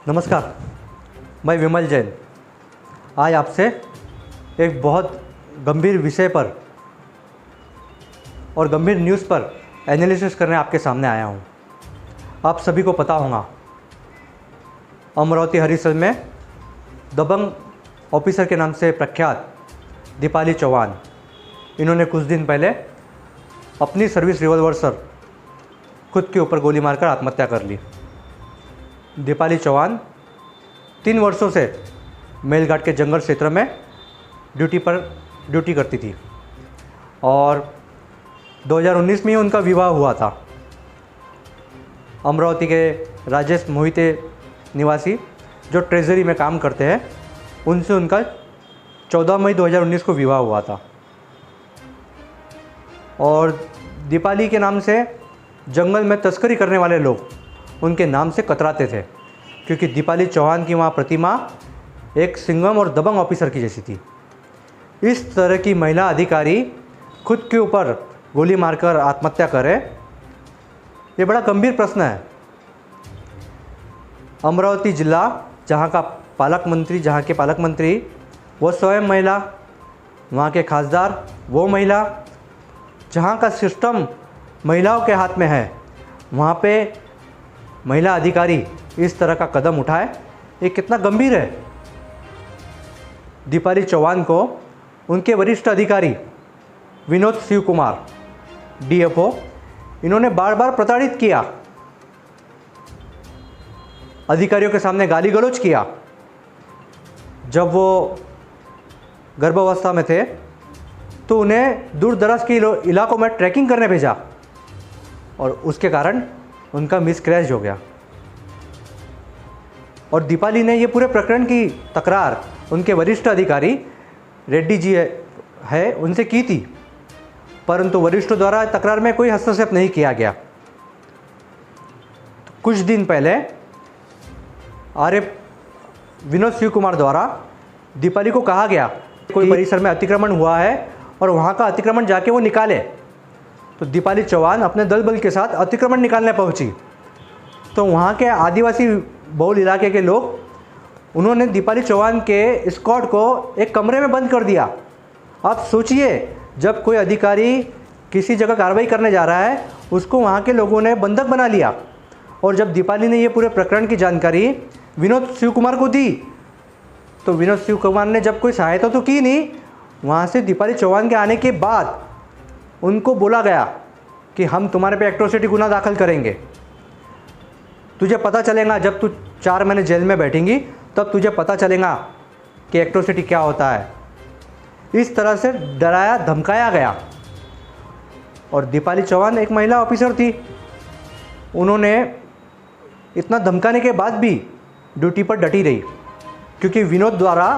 नमस्कार, मैं विमल जैन आज आपसे एक बहुत गंभीर विषय पर और गंभीर न्यूज़ पर एनालिसिस करने आपके सामने आया हूँ। आप सभी को पता होगा, अमरावती हरिसर में दबंग ऑफिसर के नाम से प्रख्यात दीपाली चौहान, इन्होंने कुछ दिन पहले अपनी सर्विस रिवॉल्वर से खुद के ऊपर गोली मारकर आत्महत्या कर ली। दीपाली चौहान 3 वर्षों से मेलघाट के जंगल क्षेत्र में ड्यूटी करती थी और 2019 में ही उनका विवाह हुआ था। अमरावती के राजेश मोहिते निवासी जो ट्रेजरी में काम करते हैं, उनसे उनका 14 मई 2019 को विवाह हुआ था। और दीपाली के नाम से जंगल में तस्करी करने वाले लोग उनके नाम से कतराते थे, क्योंकि दीपाली चौहान की वहाँ प्रतिमा एक सिंघम और दबंग ऑफिसर की जैसी थी। इस तरह की महिला अधिकारी खुद के ऊपर गोली मारकर आत्महत्या करे, ये बड़ा गंभीर प्रश्न है। अमरावती जिला जहाँ के पालक मंत्री वो स्वयं महिला, वहाँ के खासदार वो महिला, जहाँ का सिस्टम महिलाओं के हाथ में है, वहाँ पे महिला अधिकारी इस तरह का कदम उठाए, ये कितना गंभीर है। दीपाली चौहान को उनके वरिष्ठ अधिकारी विनोद शिव कुमार डीएफओ, इन्होंने बार बार प्रताड़ित किया, अधिकारियों के सामने गाली गलौज किया। जब वो गर्भावस्था में थे तो उन्हें दूर दराज के इलाकों में ट्रैकिंग करने भेजा और उसके कारण उनका मिसकैरेज हो गया। और दीपाली ने ये पूरे प्रकरण की तकरार उनके वरिष्ठ अधिकारी रेड्डी जी है उनसे की थी, परंतु वरिष्ठों द्वारा तकरार में कोई हस्तक्षेप नहीं किया गया। कुछ दिन पहले विनोद शिव कुमार द्वारा दीपाली को कहा गया कोई परिसर में अतिक्रमण हुआ है और वहाँ का अतिक्रमण जाके वो निकाले। तो दीपाली चौहान अपने दल बल के साथ अतिक्रमण निकालने पहुंची। तो वहाँ के आदिवासी बहुल इलाके के लोग उन्होंने दीपाली चौहान के स्क्वाड को एक कमरे में बंद कर दिया। आप सोचिए, जब कोई अधिकारी किसी जगह कार्रवाई करने जा रहा है, उसको वहाँ के लोगों ने बंधक बना लिया। और जब दीपाली ने ये पूरे प्रकरण की जानकारी विनोद शिव कुमार को दी, तो विनोद शिव कुमार ने जब कोई सहायता तो की नहीं, वहाँ से दीपाली चौहान के आने के बाद उनको बोला गया कि हम तुम्हारे पे एट्रोसिटी गुना दाखिल करेंगे। तुझे पता चलेगा, जब तू 4 महीने जेल में बैठेंगी तब तुझे पता चलेगा कि एट्रोसिटी क्या होता है। इस तरह से डराया धमकाया गया। और दीपाली चौहान एक महिला ऑफिसर थी, उन्होंने इतना धमकाने के बाद भी ड्यूटी पर डटी रही, क्योंकि विनोद द्वारा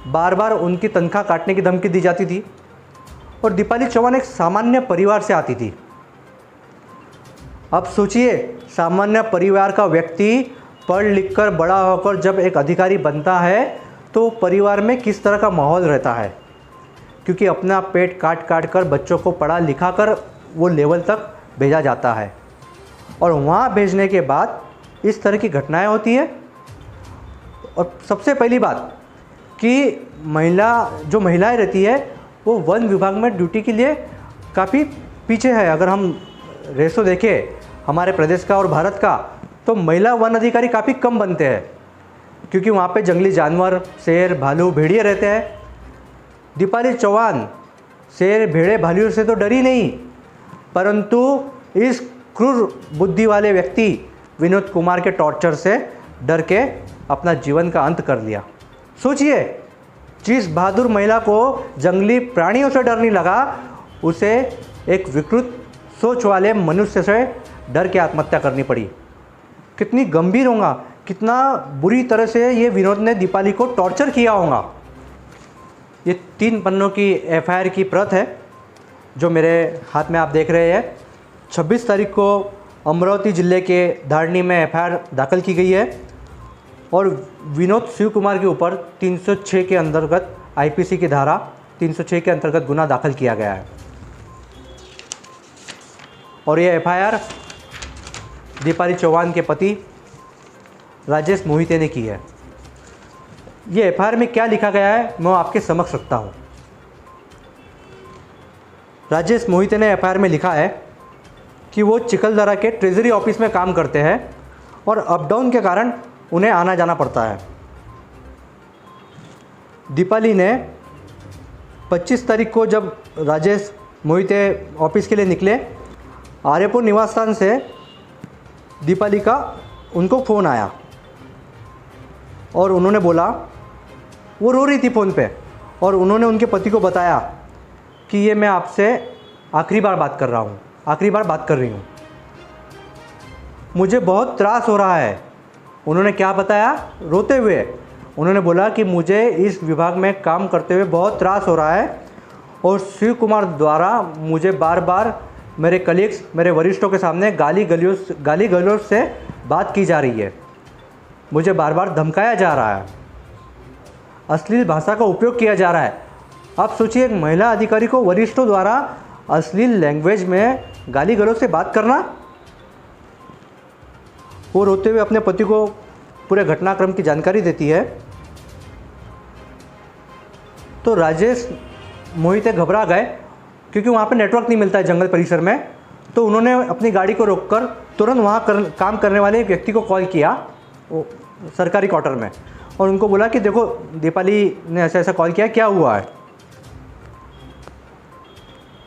बार बार उनकी तनख्वाह काटने की धमकी दी जाती थी। और दीपाली चौहान एक सामान्य परिवार से आती थी। अब सोचिए, सामान्य परिवार का व्यक्ति पढ़ लिख कर बड़ा होकर जब एक अधिकारी बनता है तो परिवार में किस तरह का माहौल रहता है, क्योंकि अपना पेट काट काट कर बच्चों को पढ़ा लिखा कर वो लेवल तक भेजा जाता है। और वहाँ भेजने के बाद इस तरह की घटनाएं होती है। और सबसे पहली बात कि महिलाएं रहती है वो वन विभाग में ड्यूटी के लिए काफ़ी पीछे है। अगर हम रेशो देखें हमारे प्रदेश का और भारत का, तो महिला वन अधिकारी काफ़ी कम बनते हैं, क्योंकि वहाँ पे जंगली जानवर, शेर, भालू, भेड़िए रहते हैं। दीपाली चौहान शेर, भेड़े, भालू से तो डरी नहीं, परंतु इस क्रूर बुद्धि वाले व्यक्ति विनोद कुमार के टॉर्चर से डर के अपना जीवन का अंत कर लिया। सोचिए, जिस बहादुर महिला को जंगली प्राणियों से डर नहीं लगा, उसे एक विकृत सोच वाले मनुष्य से डर के आत्महत्या करनी पड़ी। कितनी गंभीर होगा, कितना बुरी तरह से ये विनोद ने दीपाली को टॉर्चर किया होगा। ये 3 पन्नों की एफआईआर की प्रत है जो मेरे हाथ में आप देख रहे हैं। 26 तारीख को अमरावती जिले के धारनी में एफआईआर दाखिल की गई है और विनोद शिव कुमार के ऊपर 306 के अंतर्गत आईपीसी की धारा 306 के अंतर्गत गुना दाखिल किया गया है। और ये एफआईआर दीपाली चौहान के पति राजेश मोहिते ने की है। ये एफआईआर में क्या लिखा गया है मैं आपके समक्ष रखता हूँ। राजेश मोहिते ने एफआईआर में लिखा है कि वो चिखलदरा के ट्रेजरी ऑफिस में काम करते हैं और अप डाउन के कारण उन्हें आना जाना पड़ता है। दीपाली ने 25 तारीख को जब राजेश मोहिते ऑफिस के लिए निकले, आर्यपुर निवास स्थान से दीपाली का उनको फ़ोन आया और उन्होंने बोला, वो रो रही थी फ़ोन पे, और उन्होंने उनके पति को बताया कि ये मैं आपसे आखिरी बार बात कर रही हूँ, मुझे बहुत त्रास हो रहा है। उन्होंने क्या बताया रोते हुए? उन्होंने बोला कि मुझे इस विभाग में काम करते हुए बहुत त्रास हो रहा है और शिव कुमार द्वारा मुझे बार बार मेरे कलीग्स, मेरे वरिष्ठों के सामने गाली गलौज से बात की जा रही है, मुझे बार बार धमकाया जा रहा है, अश्लील भाषा का उपयोग किया जा रहा है। आप सोचिए, एक महिला अधिकारी को वरिष्ठों द्वारा अश्लील लैंग्वेज में गाली गलौज से बात करना। वो रोते हुए अपने पति को पूरे घटनाक्रम की जानकारी देती है। तो राजेश मोहिते घबरा गए क्योंकि वहाँ पे नेटवर्क नहीं मिलता है जंगल परिसर में। तो उन्होंने अपनी गाड़ी को रोककर तुरंत वहाँ काम करने वाले एक व्यक्ति को कॉल किया, वो सरकारी क्वार्टर में, और उनको बोला कि देखो दीपाली ने ऐसा ऐसा कॉल किया, क्या हुआ है।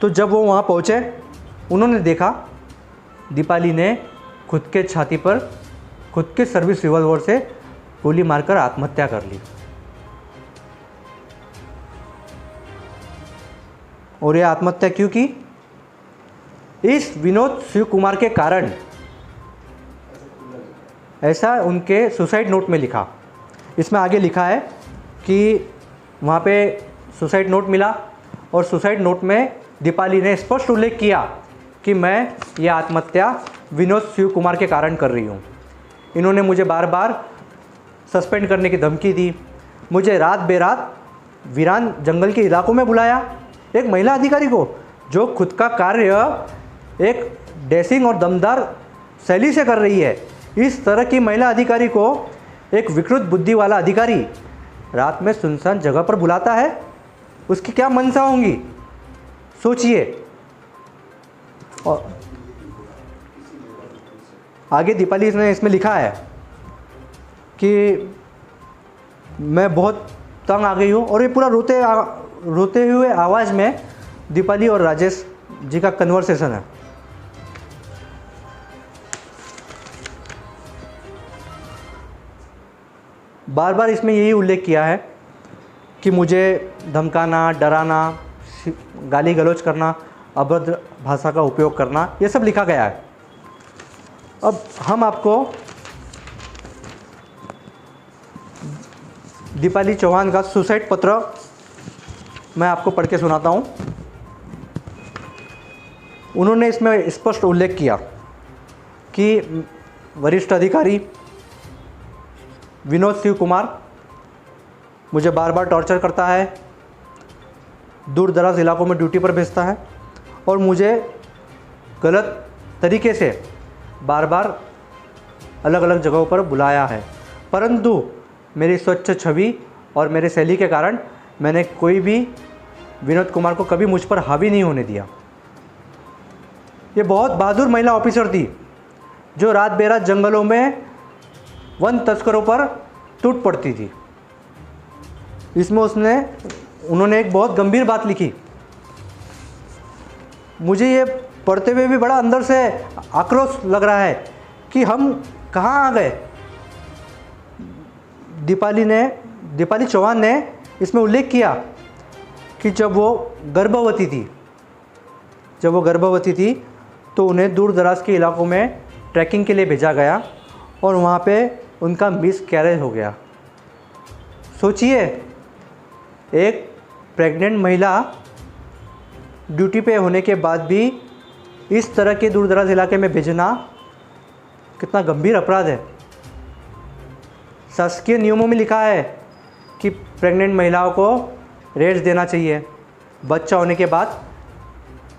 तो जब वो वहाँ पहुँचे, उन्होंने देखा दीपाली ने खुद के छाती पर खुद के सर्विस रिवॉल्वर से गोली मारकर आत्महत्या कर ली। और ये आत्महत्या क्यों की? इस विनोद शिव कुमार के कारण। ऐसा उनके सुसाइड नोट में लिखा। इसमें आगे लिखा है कि वहाँ पे सुसाइड नोट मिला और सुसाइड नोट में दीपाली ने स्पष्ट उल्लेख किया कि मैं यह आत्महत्या विनोद शिव कुमार के कारण कर रही हूँ। इन्होंने मुझे बार बार सस्पेंड करने की धमकी दी, मुझे रात बेरात वीरान जंगल के इलाकों में बुलाया। एक महिला अधिकारी को जो खुद का कार्य एक डैशिंग और दमदार शैली से कर रही है, इस तरह की महिला अधिकारी को एक विकृत बुद्धि वाला अधिकारी रात में सुनसान जगह पर बुलाता है, उसकी क्या मंशा होंगी सोचिए। और आगे दीपाली ने इसमें लिखा है कि मैं बहुत तंग आ गई हूँ, और ये पूरा रोते हुए आवाज़ में दीपाली और राजेश जी का कन्वर्सेशन है। बार बार इसमें यही उल्लेख किया है कि मुझे धमकाना, डराना, गाली गलौज करना, अभद्र भाषा का उपयोग करना, ये सब लिखा गया है। अब हम आपको दीपाली चौहान का सुसाइड पत्र मैं आपको पढ़ के सुनाता हूँ। उन्होंने इसमें स्पष्ट उल्लेख किया कि वरिष्ठ अधिकारी विनोद शिव कुमार मुझे बार बार टॉर्चर करता है, दूर दराज इलाकों में ड्यूटी पर भेजता है और मुझे गलत तरीके से बार बार अलग अलग जगहों पर बुलाया है, परंतु मेरी स्वच्छ छवि और मेरे शैली के कारण मैंने कोई भी विनोद कुमार को कभी मुझ पर हावी नहीं होने दिया। ये बहुत बहादुर महिला ऑफिसर थी जो रात बेरात जंगलों में वन तस्करों पर टूट पड़ती थी। इसमें उन्होंने एक बहुत गंभीर बात लिखी। मुझे ये पढ़ते हुए भी बड़ा अंदर से आक्रोश लग रहा है कि हम कहाँ आ गए। दीपाली चौहान ने इसमें उल्लेख किया कि जब वो गर्भवती थी तो उन्हें दूर दराज के इलाकों में ट्रैकिंग के लिए भेजा गया और वहाँ पे उनका मिस कैरेज हो गया। सोचिए, एक प्रेग्नेंट महिला ड्यूटी पे होने के बाद भी इस तरह के दूर दराज इलाके में भेजना कितना गंभीर अपराध है। शासकीय नियमों में लिखा है कि प्रेग्नेंट महिलाओं को रेस्ट देना चाहिए, बच्चा होने के बाद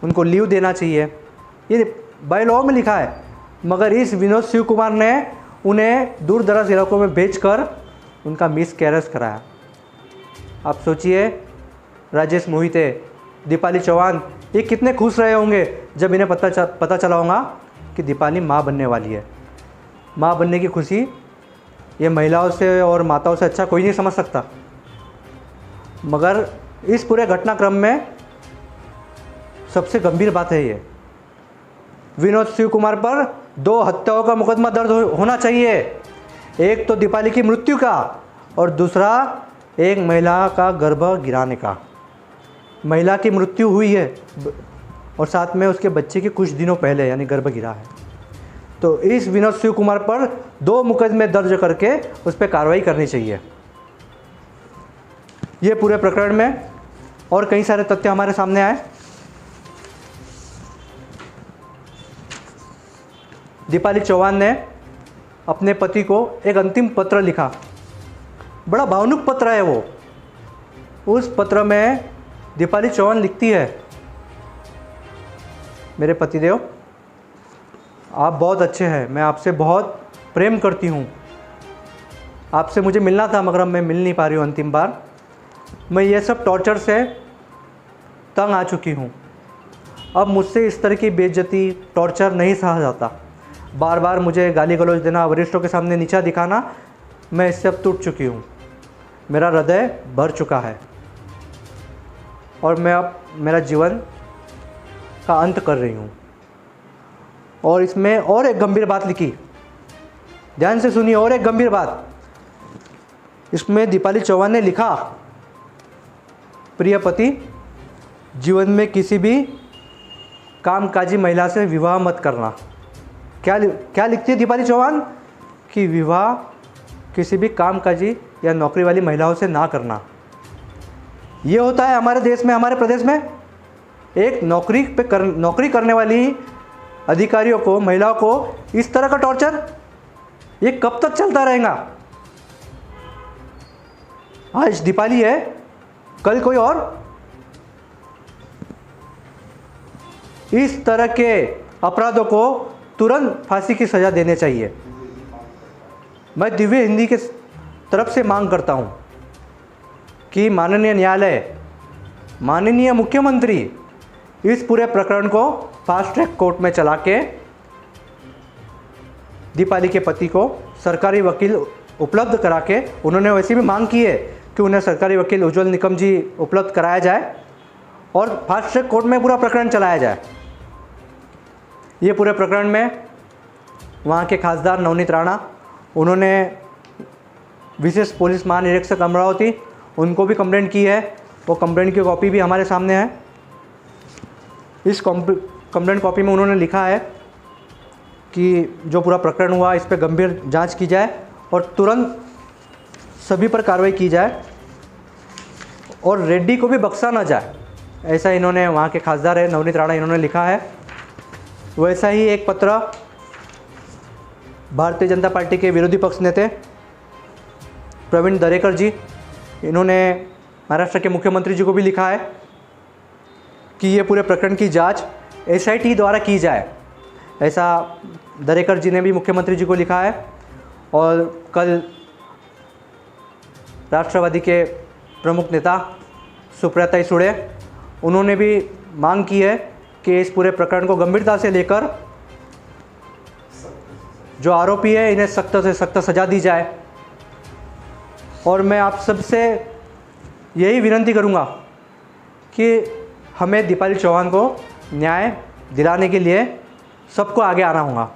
उनको लीव देना चाहिए, ये बाय लॉ में लिखा है। मगर इस विनोद शिव कुमार ने उन्हें दूर दराज इलाकों में भेजकर उनका मिस कैरेज कराया। आप सोचिए, राजेश मोहिते, दीपाली चौहान, ये कितने खुश रहे होंगे जब इन्हें पता चला होगा कि दीपाली माँ बनने वाली है। माँ बनने की खुशी ये महिलाओं से और माताओं से अच्छा कोई नहीं समझ सकता। मगर इस पूरे घटनाक्रम में सबसे गंभीर बात है ये, विनोद शिव कुमार पर 2 हत्याओं का मुकदमा दर्ज होना चाहिए। एक तो दीपाली की मृत्यु का और दूसरा एक महिला का गर्भ गिराने का। महिला की मृत्यु हुई है और साथ में उसके बच्चे के कुछ दिनों पहले यानी गर्भ गिरा है। तो इस विनोद शिव कुमार पर 2 मुकदमे दर्ज करके उस पर कार्रवाई करनी चाहिए। ये पूरे प्रकरण में और कई सारे तथ्य हमारे सामने आए। दीपाली चौहान ने अपने पति को एक अंतिम पत्र लिखा, बड़ा भावुक पत्र है वो। उस पत्र में दीपाली चौहान लिखती है, मेरे पतिदेव, आप बहुत अच्छे हैं, मैं आपसे बहुत प्रेम करती हूँ, आपसे मुझे मिलना था मगर मैं मिल नहीं पा रही हूँ अंतिम बार। मैं ये सब टॉर्चर से तंग आ चुकी हूँ। अब मुझसे इस तरह की बेइज्जती, टॉर्चर नहीं सहा जाता। बार बार मुझे गाली गलौज देना, वरिष्ठों के सामने नीचा दिखाना, मैं इससे अब टूट चुकी हूँ। मेरा हृदय भर चुका है और मैं अब मेरा जीवन का अंत कर रही हूँ। और इसमें और एक गंभीर बात लिखी, ध्यान से सुनिए, और एक गंभीर बात। इसमें दीपाली चौहान ने लिखा, प्रिय पति, जीवन में किसी भी कामकाजी महिला से विवाह मत करना। क्या लिखती है दीपाली चौहान कि विवाह किसी भी कामकाजी या नौकरी वाली महिलाओं से ना करना। ये होता है हमारे देश में, हमारे प्रदेश में। एक नौकरी करने वाली अधिकारियों को, महिलाओं को इस तरह का टॉर्चर, ये कब तक चलता रहेगा? आज दीपाली है, कल कोई और। इस तरह के अपराधों को तुरंत फांसी की सज़ा देने चाहिए। मैं दिव्य हिंदी के तरफ से मांग करता हूं कि माननीय न्यायालय, माननीय मुख्यमंत्री इस पूरे प्रकरण को फास्ट ट्रैक कोर्ट में चला के दीपाली के पति को सरकारी वकील उपलब्ध करा के, उन्होंने वैसे भी मांग की है कि उन्हें सरकारी वकील उज्ज्वल निकम जी उपलब्ध कराया जाए और फास्ट ट्रैक कोर्ट में पूरा प्रकरण चलाया जाए। ये पूरे प्रकरण में वहाँ के खासदार नवनीत राणा, उन्होंने विशेष पुलिस महानिरीक्षक अमरावती, उनको भी कंप्लेंट की है। वो कंप्लेंट की कॉपी भी हमारे सामने है। इस कंप्लेंट कॉपी में उन्होंने लिखा है कि जो पूरा प्रकरण हुआ इस पर गंभीर जांच की जाए और तुरंत सभी पर कार्रवाई की जाए और रेड्डी को भी बख्शा ना जाए, ऐसा इन्होंने, वहाँ के खासदार है नवनीत राणा, इन्होंने लिखा है। वैसा ही एक पत्र भारतीय जनता पार्टी के विरोधी पक्ष नेता प्रवीण दरेकर जी, इन्होंने महाराष्ट्र के मुख्यमंत्री जी को भी लिखा है कि ये पूरे प्रकरण की जांच SIT द्वारा की जाए। ऐसा दरेकर जी ने भी मुख्यमंत्री जी को लिखा है। और कल राष्ट्रवादी के प्रमुख नेता सुप्रिया सुळे, उन्होंने भी मांग की है कि इस पूरे प्रकरण को गंभीरता से लेकर जो आरोपी है इन्हें सख्त से सख्त सज़ा दी जाए। और मैं आप सबसे यही विनती करूंगा कि हमें दीपाली चौहान को न्याय दिलाने के लिए सबको आगे आना होगा।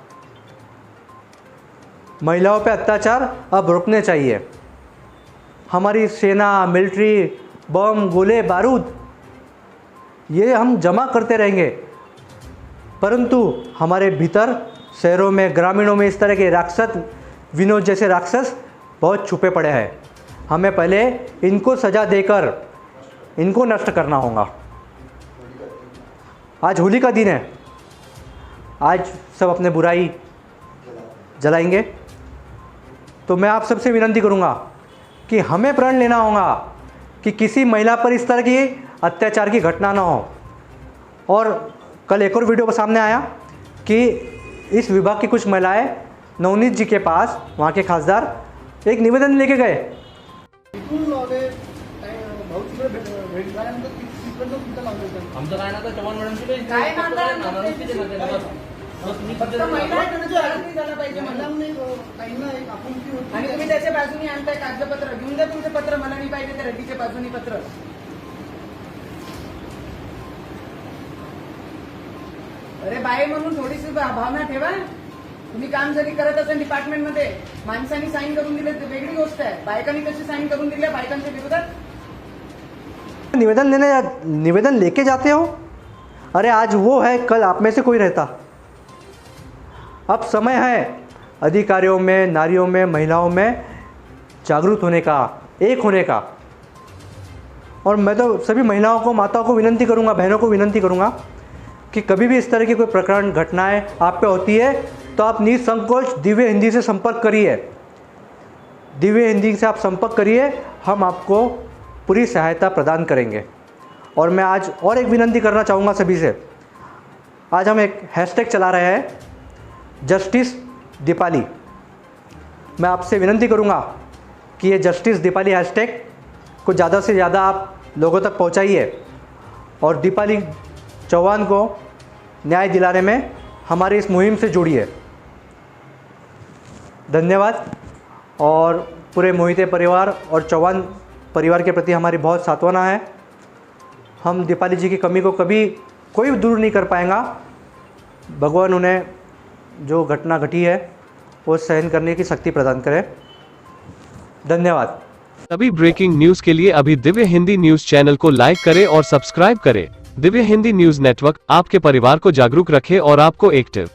महिलाओं पे अत्याचार अब रोकने चाहिए। हमारी सेना, मिलिट्री, बम, गोले, बारूद ये हम जमा करते रहेंगे, परंतु हमारे भीतर शहरों में, ग्रामीणों में इस तरह के राक्षस, विनोद जैसे राक्षस बहुत छुपे पड़े हैं। हमें पहले इनको सज़ा देकर इनको नष्ट करना होगा। आज होली का दिन है, आज सब अपने बुराई जलाएंगे, तो मैं आप सबसे विनती करूंगा कि हमें प्रण लेना होगा कि किसी महिला पर इस तरह की अत्याचार की घटना ना हो। और कल एक और वीडियो सामने आया कि इस विभाग की कुछ महिलाएं नवनीत जी के पास, वहाँ के खासदार एक निवेदन लेके गए। आमचं काय ना तर चव्हाण मॅडमची काही काय नातं? नानांची ते नाते ना बस. बस तुम्ही फक्त तिथे महिला जाऊ. गणाची आरती झालं पाहिजे मला. आणि तुम्ही त्याच्या बाजूने आणताय कागदपत्र, घेऊन द्या तुमचे पत्र. मला नाही पाहिजे त्या रेड्डीच्या बाजूनी पत्र. अरे बाई म्हणून थोडीशी भावना ठेवा. तुम्ही काम जरी करत असेल डिपार्टमेंटमध्ये, माणसांनी साईन करून दिले ते वेगळी गोष्ट आहे. बायकांनी कशी साईन करून दिल्या बायकांच्या विरोधात? निवेदन लेके जाते हो। अरे आज वो है, कल आप में से कोई रहता। अब समय है अधिकारियों में, नारियों में, महिलाओं में जागरूक होने का, एक होने का। और मैं तो सभी महिलाओं को, माताओं को विनती करूंगा, बहनों को विनती करूंगा कि कभी भी इस तरह की कोई प्रकरण, घटनाएं आप पे होती है तो आप निसंकोच दिव्य हिंदी से संपर्क करिए। दिव्य हिंदी से आप संपर्क करिए, हम आपको पूरी सहायता प्रदान करेंगे। और मैं आज और एक विनती करना चाहूँगा सभी से। आज हम एक हैशटैग चला रहे हैं, जस्टिस दीपाली। मैं आपसे विनती करूँगा कि ये जस्टिस दीपाली हैशटैग को ज़्यादा से ज़्यादा आप लोगों तक पहुँचाइए और दीपाली चौहान को न्याय दिलाने में हमारी इस मुहिम से जुड़िए। धन्यवाद। और पूरे मोहिते परिवार और चौहान परिवार के प्रति हमारी बहुत सांत्वना है। हम दीपाली जी की कमी को कभी कोई दूर नहीं कर पाएगा। भगवान उन्हें जो घटना घटी है वो सहन करने की शक्ति प्रदान करे। धन्यवाद। सभी ब्रेकिंग न्यूज के लिए अभी दिव्य हिंदी न्यूज चैनल को लाइक करें और सब्सक्राइब करें। दिव्य हिंदी न्यूज नेटवर्क आपके परिवार को जागरूक रखे और आपको एक्टिव